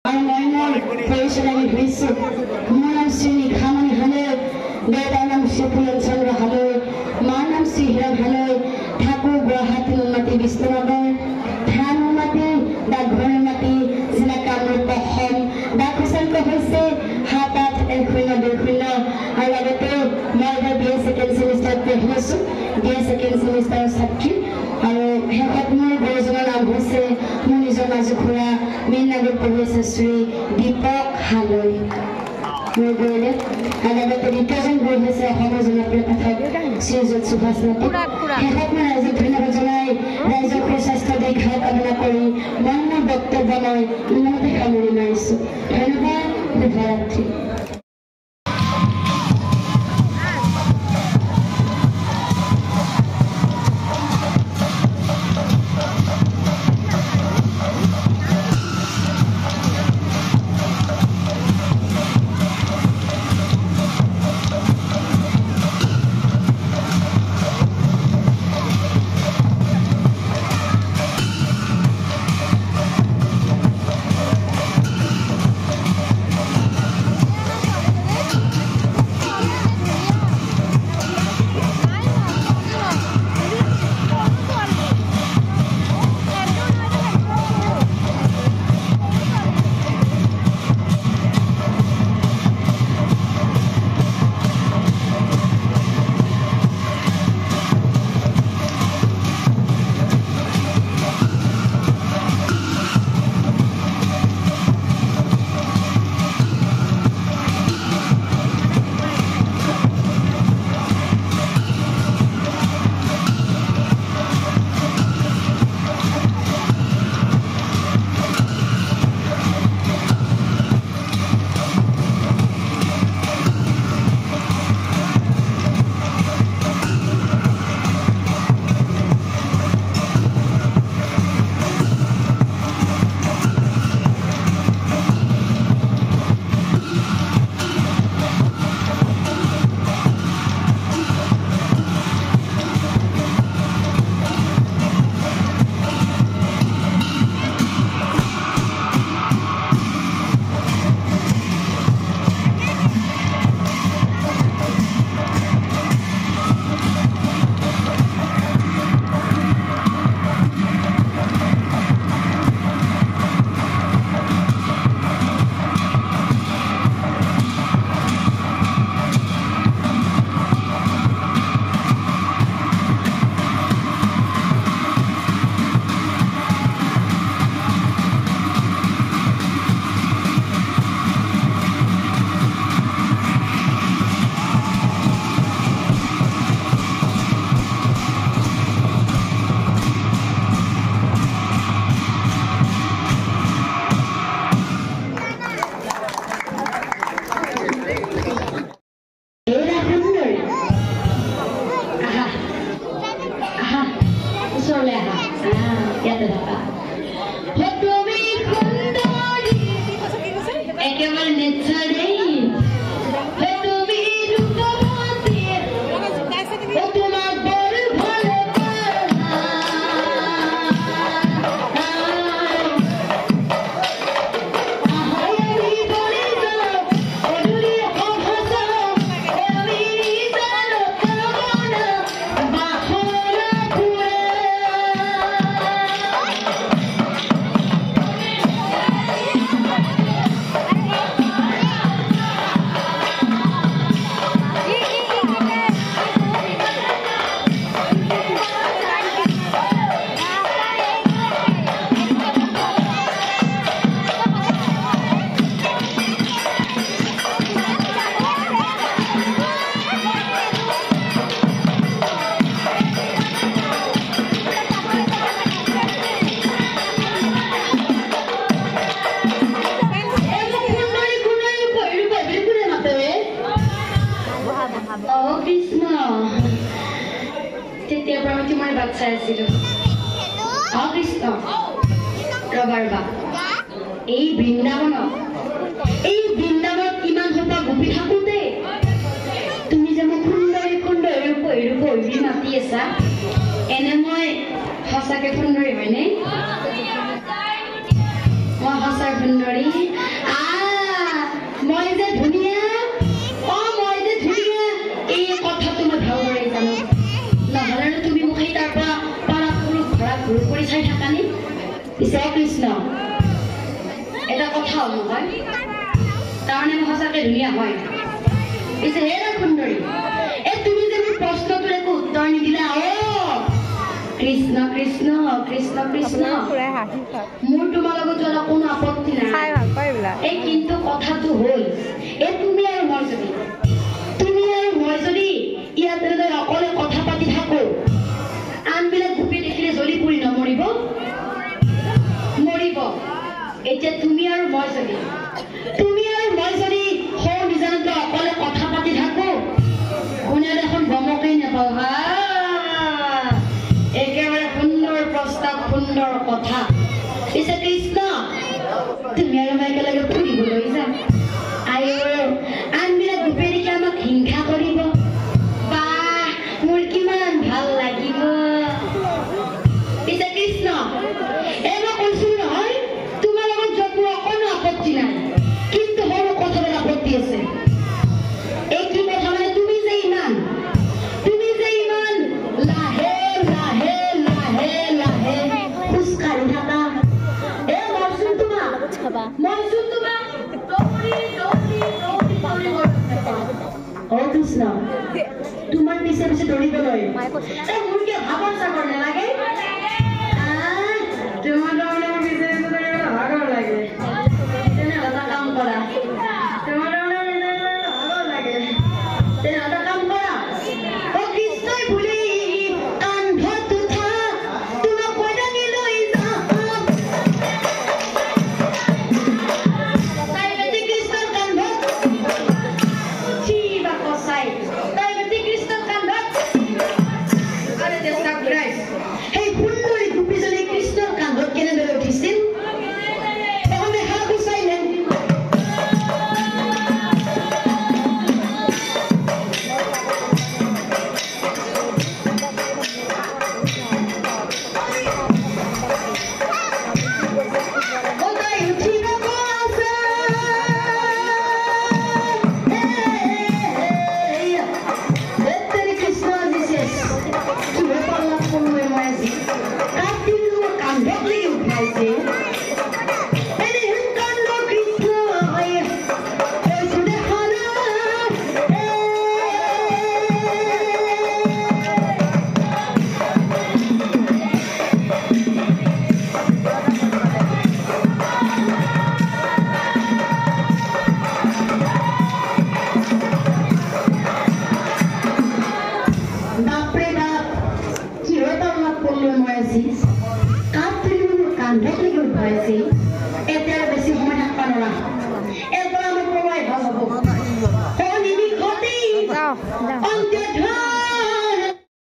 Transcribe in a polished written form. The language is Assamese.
আৰু মই পৰিচয় আমি ধৰিছোঁ মোৰ নাম শ্ৰী নিশামণি হালৈ দেউতাৰ নাম শ্ৰী পুৰণ চন্দ্ৰ হালৈ মাৰ নাম শ্ৰী হীৰক হালৈ ঠাকুৰ গুৱাহাটী নুনমাটি বিষ্ণুনগৰ থান নুনমাটি ডাকঘৰ নুনমাটি জিলা কামৰূপ অসম ডাক সূচাংক হৈছে 78102 আৰু লগতে মই এইবাৰ BA ছেকেণ্ড ছেমিষ্টাৰত পঢ়ি আছোঁ BA ছেকেণ্ড ছেমিষ্টাৰৰ ছাত্ৰী আৰু শেষত মোৰ গুৰুজনৰ নাম হৈছে মোৰ নিজৰ মাজু খুৰা মেইন নাগৰিক পঢ়ি আছে শ্ৰী দীপক হালৈ মোৰ গুৰুদেৱ আৰু লগতে দ্বিতীয়জন গুৰু হৈছে অসমৰ জনপ্ৰিয় পাঠক শ্ৰীযুত সুভাষ নাথ শেষত মই ৰাইজক ধন্যবাদ জনাই ৰাইজৰ সুস্বাস্থ্য দীৰ্ঘায়ু কামনা কৰি মই মোৰ বক্তব্য মই ইমানতে সামৰি মাৰিছোঁ ধন্যবাদ শুভৰাত্ৰি সুন্দৰী মই যে ধুনীয়া মই যে ধুনীয়া এই কথাটো মই ভালদৰে জানো নহ'লে তুমি মোক সেই তাৰ পৰা পাৰা পুৰুষ ভৰা ঘূৰি কৰি চাই থাকানি পিছে কৃষ্ণ এটা কথা হ'ল নহয় তাৰমানে মই সঁচাকৈ ধুনীয়া হয় পিছে হে সুন্দৰী তুমি যে মোৰ প্ৰশ্নটোৰ একো উত্তৰ নিদিলা কৃষ্ণ কৃষ্ণ কৃষ্ণ কৃষ্ণ মোৰ তোমাৰ লগত যোৱা কোনো আপত্তি নাই এই কিন্তু কথাটো হ'ল তুমি আৰু মই যদি ইয়াত অকলে কথা পাতি থাকো আনবিলাক গোপী দেখিলে জ্বলি পুৰি নমৰিব মৰিব এতিয়া তুমি আৰু মই যদি সৌ নিজানতে অকলে কথা পাতি থাকো কোনে দেখোন গমকেই নাপাওঁ একেবাৰে সুন্দৰ প্ৰস্তাৱ সুন্দৰ কথা পিছে কৃষ্ণ তুমি আৰু মই একেলগে ফুৰিবলৈ যাম আনবিলাক গোপে দেখি আমাক হিংসা কৰিব বা মোৰ কিমান ভাল লাগিব পিছে কৃষ্ণ মই কৈছো নহয় তোমাৰ লগত যোৱাত মোৰ অকণো আপত্তি নাই কিন্তু সৰু কথাত আপত্তি আছে এই কি কথা মানে তুমি যে ইমান লাহে খোজকাঢ়ি থাকা মইচোন তোমাক কৃষ্ণ তোমাৰ পিছে পিছে দৌৰিবলৈ মোৰ কিয় ভাগৰ চাগৰ নালাগে তোমাৰ পিছে ভাগৰ লাগে তেনেহ'লে এটা কাম কৰা তোমাৰ ভাগৰ লাগে তেনেহ'লে এটা কাম কৰা কৃষ্ণই বুলি Katrin kan wirklich gut bei sich.